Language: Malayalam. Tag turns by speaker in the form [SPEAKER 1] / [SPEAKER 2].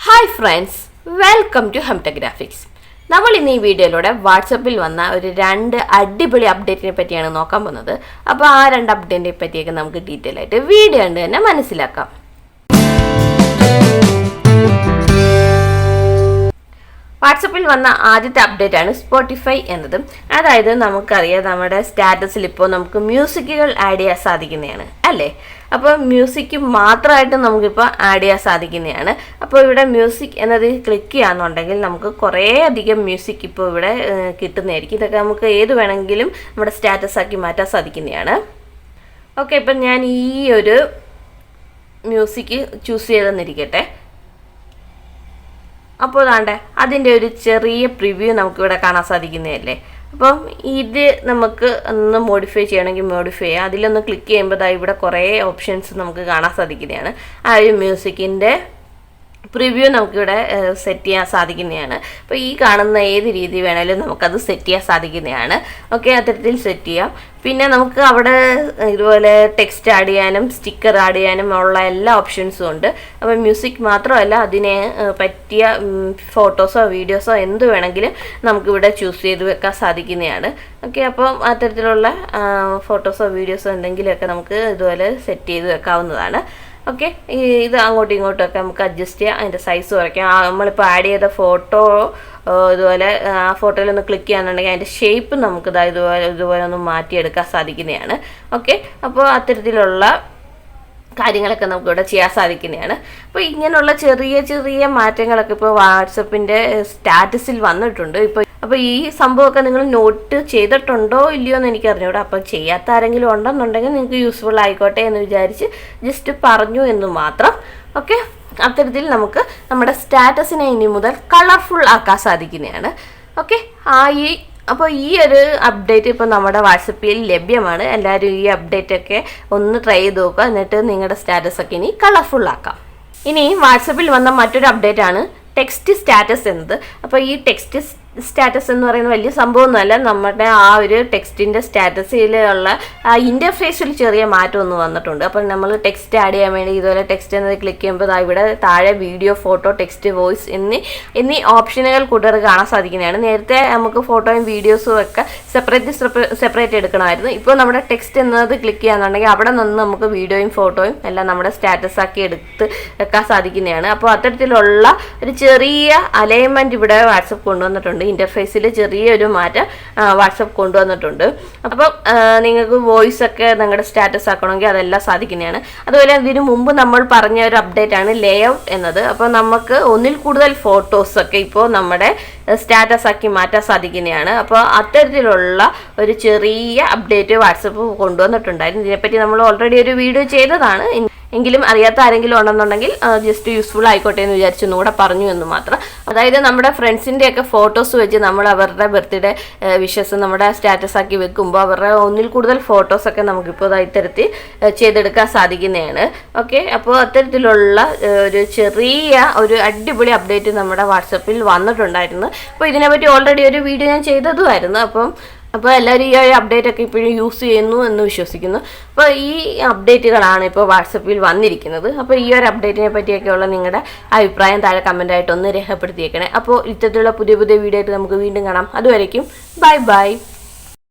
[SPEAKER 1] ഹായ് ഫ്രണ്ട്സ്, വെൽക്കം ടു ഹംട ഗ്രാഫിക്സ്. നമ്മൾ ഇന്ന് ഈ വീഡിയോയിലൂടെ വാട്സപ്പിൽ വന്ന ഒരു രണ്ട് അടിപൊളി അപ്ഡേറ്റിനെ പറ്റിയാണ് നോക്കാൻ പോകുന്നത്. അപ്പോൾ ആ രണ്ട് അപ്ഡേറ്റിനെ പറ്റിയൊക്കെ നമുക്ക് ഡീറ്റെയിൽ ആയിട്ട് വീഡിയോ കണ്ട് തന്നെ മനസ്സിലാക്കാം. വാട്സപ്പിൽ വന്ന ആദ്യത്തെ അപ്ഡേറ്റ് ആണ് സ്പോട്ടിഫൈ എന്നത്. അതായത് നമുക്കറിയാം, നമ്മുടെ സ്റ്റാറ്റസിൽ ഇപ്പോൾ നമുക്ക് മ്യൂസിക്കുകൾ ആഡ് ചെയ്യാൻ സാധിക്കുന്നതാണ് അല്ലേ. അപ്പോൾ മ്യൂസിക് മാത്രമായിട്ട് നമുക്കിപ്പോൾ ആഡ് ചെയ്യാൻ സാധിക്കുന്നതാണ്. അപ്പോൾ ഇവിടെ മ്യൂസിക് എന്നത് ക്ലിക്ക് ചെയ്യാന്നുണ്ടെങ്കിൽ നമുക്ക് കുറേ അധികം മ്യൂസിക് ഇപ്പോൾ ഇവിടെ കിട്ടുന്നതായിരിക്കും. ഇതൊക്കെ നമുക്ക് ഏത് വേണമെങ്കിലും നമ്മുടെ സ്റ്റാറ്റസ് ആക്കി മാറ്റാൻ സാധിക്കുന്നതാണ്. ഓക്കെ, ഇപ്പം ഞാൻ ഈ ഒരു മ്യൂസിക് ചൂസ് ചെയ്തെന്നിരിക്കട്ടെ. അപ്പോൾ അതാണ്ട് അതിൻ്റെ ഒരു ചെറിയ പ്രിവ്യൂ നമുക്കിവിടെ കാണാൻ സാധിക്കുന്നതല്ലേ. അപ്പം ഇത് നമുക്ക് ഒന്ന് മോഡിഫൈ ചെയ്യണമെങ്കിൽ മോഡിഫൈ ചെയ്യാം. അതിലൊന്ന് ക്ലിക്ക് ചെയ്യുമ്പോൾ ഇവിടെ കുറേ ഓപ്ഷൻസ് നമുക്ക് കാണാൻ സാധിക്കുന്നതാണ്. ആ ഒരു മ്യൂസിക്കിൻ്റെ പ്രിവ്യൂ നമുക്കിവിടെ സെറ്റ് ചെയ്യാൻ സാധിക്കുന്നതാണ്. അപ്പോൾ ഈ കാണുന്ന ഏത് രീതി വേണമെങ്കിലും നമുക്കത് സെറ്റ് ചെയ്യാൻ സാധിക്കുന്നതാണ്. ഓക്കെ, അത്തരത്തിൽ സെറ്റ് ചെയ്യാം. പിന്നെ നമുക്ക് അവിടെ ഇതുപോലെ ടെക്സ്റ്റ് ആഡ് ചെയ്യാനും സ്റ്റിക്കർ ആഡ് ചെയ്യാനും ഉള്ള എല്ലാ ഓപ്ഷൻസും ഉണ്ട്. അപ്പോൾ മ്യൂസിക് മാത്രമല്ല, അതിനെ പറ്റിയ ഫോട്ടോസോ വീഡിയോസോ എന്ത് വേണമെങ്കിലും നമുക്കിവിടെ ചൂസ് ചെയ്ത് വെക്കാൻ സാധിക്കുന്നതാണ്. ഓക്കെ, അപ്പം അത്തരത്തിലുള്ള ഫോട്ടോസോ വീഡിയോസോ എന്തെങ്കിലുമൊക്കെ നമുക്ക് ഇതുപോലെ സെറ്റ് ചെയ്ത് വെക്കാവുന്നതാണ്. ഓക്കെ, ഇത് അങ്ങോട്ടും ഇങ്ങോട്ടുമൊക്കെ നമുക്ക് അഡ്ജസ്റ്റ് ചെയ്യാം. അതിൻ്റെ സൈസ് കുറയ്ക്കാം. നമ്മളിപ്പോൾ ആഡ് ചെയ്ത ഫോട്ടോ ഇതുപോലെ ആ ഫോട്ടോയിലൊന്ന് ക്ലിക്ക് ചെയ്യാന്നുണ്ടെങ്കിൽ അതിൻ്റെ ഷേപ്പ് നമുക്ക് ഇതുപോലെ ഒന്ന് മാറ്റിയെടുക്കാൻ സാധിക്കുന്നതാണ്. ഓക്കെ, അപ്പോൾ അത്തരത്തിലുള്ള കാര്യങ്ങളൊക്കെ നമുക്കിവിടെ ചെയ്യാൻ സാധിക്കുന്നതാണ്. അപ്പോൾ ഇങ്ങനെയുള്ള ചെറിയ ചെറിയ മാറ്റങ്ങളൊക്കെ ഇപ്പോൾ വാട്സപ്പിൻ്റെ സ്റ്റാറ്റസിൽ വന്നിട്ടുണ്ട്. അപ്പോൾ ഈ സംഭവമൊക്കെ നിങ്ങൾ നോട്ട് ചെയ്തിട്ടുണ്ടോ ഇല്ലയോ എന്ന് എനിക്ക് അറിഞ്ഞൂടാ. അപ്പോൾ ചെയ്യാത്ത ആരെങ്കിലും ഉണ്ടെന്നുണ്ടെങ്കിൽ നിങ്ങൾക്ക് യൂസ്ഫുൾ ആയിക്കോട്ടെ എന്ന് വിചാരിച്ച് ജസ്റ്റ് പറഞ്ഞു എന്ന് മാത്രം. ഓക്കെ, അത്തരത്തിൽ നമുക്ക് നമ്മുടെ സ്റ്റാറ്റസിനെ ഇനി മുതൽ കളർഫുൾ ആക്കാൻ സാധിക്കുന്നതാണ്. ഓക്കെ, അപ്പോൾ ഈ ഒരു അപ്ഡേറ്റ് ഇപ്പോൾ നമ്മുടെ വാട്സപ്പിൽ ലഭ്യമാണ്. എല്ലാവരും ഈ അപ്ഡേറ്റൊക്കെ ഒന്ന് ട്രൈ ചെയ്ത് നോക്കുക. എന്നിട്ട് നിങ്ങളുടെ സ്റ്റാറ്റസൊക്കെ ഇനി കളർഫുൾ ആക്കാം. ഇനി വാട്സപ്പിൽ വന്ന മറ്റൊരു അപ്ഡേറ്റ് ആണ് ടെക്സ്റ്റ് സ്റ്റാറ്റസ് എന്നത്. അപ്പോൾ ഈ ടെക്സ്റ്റ് സ്റ്റാറ്റസ് എന്ന് പറയുന്നത് വലിയ സംഭവമൊന്നുമല്ല. നമ്മുടെ ആ ഒരു ടെക്സ്റ്റിൻ്റെ സ്റ്റാറ്റസിലുള്ള ആ ഇൻ്റർഫേസിൽ ചെറിയ മാറ്റം ഒന്ന് വന്നിട്ടുണ്ട്. അപ്പോൾ നമ്മൾ ടെക്സ്റ്റ് ആഡ് ചെയ്യാൻ വേണ്ടി ഇതുപോലെ ടെക്സ്റ്റ് എന്നത് ക്ലിക്ക് ചെയ്യുമ്പോൾ ഇവിടെ താഴെ വീഡിയോ, ഫോട്ടോ, ടെക്സ്റ്റ്, വോയിസ് എന്നീ ഓപ്ഷനുകൾ കൂടുതൽ കാണാൻ സാധിക്കുന്നതാണ്. നേരത്തെ നമുക്ക് ഫോട്ടോയും വീഡിയോസും ഒക്കെ സെപ്പറേറ്റ് എടുക്കണമായിരുന്നു. ഇപ്പോൾ നമ്മുടെ ടെക്സ്റ്റ് എന്നത് ക്ലിക്ക് ചെയ്യാന്നുണ്ടെങ്കിൽ അവിടെ നിന്ന് നമുക്ക് വീഡിയോയും ഫോട്ടോയും എല്ലാം നമ്മുടെ സ്റ്റാറ്റസ് ആക്കി എടുത്ത് വെക്കാൻ സാധിക്കുന്നതാണ്. അപ്പോൾ അത്തരത്തിലുള്ള ഒരു ചെറിയ അലൈൻമെൻറ്റ് ഇവിടെ വാട്സപ്പ് കൊണ്ടുവന്നിട്ടുണ്ട്. ഇന്റർഫേസിൽ ചെറിയൊരു മാറ്റം വാട്സപ്പ് കൊണ്ടുവന്നിട്ടുണ്ട്. അപ്പം നിങ്ങൾക്ക് വോയിസ് ഒക്കെ നിങ്ങളുടെ സ്റ്റാറ്റസ് ആക്കണമെങ്കിൽ അതെല്ലാം സാധിക്കുന്നതാണ്. അതുപോലെ ഇതിനു മുമ്പ് നമ്മൾ പറഞ്ഞ ഒരു അപ്ഡേറ്റ് ആണ് ലേ ഔട്ട് എന്നത്. അപ്പോൾ നമുക്ക് ഒന്നിൽ കൂടുതൽ ഫോട്ടോസൊക്കെ ഇപ്പോൾ നമ്മുടെ സ്റ്റാറ്റസ് ആക്കി മാറ്റാൻ സാധിക്കുന്നതാണ്. അപ്പോൾ അത്തരത്തിലുള്ള ഒരു ചെറിയ അപ്ഡേറ്റ് വാട്സപ്പ് കൊണ്ടുവന്നിട്ടുണ്ടായിരുന്നു. ഇതിനെപ്പറ്റി നമ്മൾ ഓൾറെഡി ഒരു വീഡിയോ ചെയ്തതാണ്. എങ്കിലും അറിയാത്ത ആരെങ്കിലും ഉണ്ടെന്നുണ്ടെങ്കിൽ ജസ്റ്റ് യൂസ്ഫുൾ ആയിക്കോട്ടെ എന്ന് വിചാരിച്ചൊന്നുകൂടെ പറഞ്ഞു എന്ന് മാത്രം. അതായത് നമ്മുടെ ഫ്രണ്ട്സിൻ്റെയൊക്കെ ഫോട്ടോസ് വെച്ച് നമ്മൾ അവരുടെ ബർത്ത്ഡേ വിഷസ് നമ്മുടെ സ്റ്റാറ്റസ് ആക്കി വെക്കുമ്പോൾ അവരുടെ ഒന്നിൽ കൂടുതൽ ഫോട്ടോസൊക്കെ നമുക്കിപ്പോൾ ഇത്തരത്തിൽ ചെയ്തെടുക്കാൻ സാധിക്കുന്നതാണ്. ഓക്കെ, അപ്പോൾ അത്തരത്തിലുള്ള ഒരു ചെറിയ ഒരു അടിപൊളി അപ്ഡേറ്റ് നമ്മുടെ വാട്സപ്പിൽ വന്നിട്ടുണ്ടായിരുന്നു. അപ്പോൾ ഇതിനെപ്പറ്റി ഓൾറെഡി ഒരു വീഡിയോ ഞാൻ ചെയ്തതുമായിരുന്നു. അപ്പോൾ എല്ലാവരും ഈ ഒരു അപ്ഡേറ്റ് ഒക്കെ ഇപ്പോഴും യൂസ് ചെയ്യുന്നു എന്ന് വിശ്വസിക്കുന്നു. അപ്പോൾ ഈ അപ്ഡേറ്റുകളാണ് ഇപ്പോൾ വാട്സപ്പിൽ വന്നിരിക്കുന്നത്. അപ്പോൾ ഈ ഒരു അപ്ഡേറ്റിനെ പറ്റിയൊക്കെയുള്ള നിങ്ങളുടെ അഭിപ്രായം താഴെ കമൻറ്റായിട്ടൊന്ന് രേഖപ്പെടുത്തിയേക്കണേ. അപ്പോൾ ഇത്തരത്തിലുള്ള പുതിയ വീഡിയോ ആയിട്ട് നമുക്ക് വീണ്ടും കാണാം. അതുവരേക്കും ബൈ.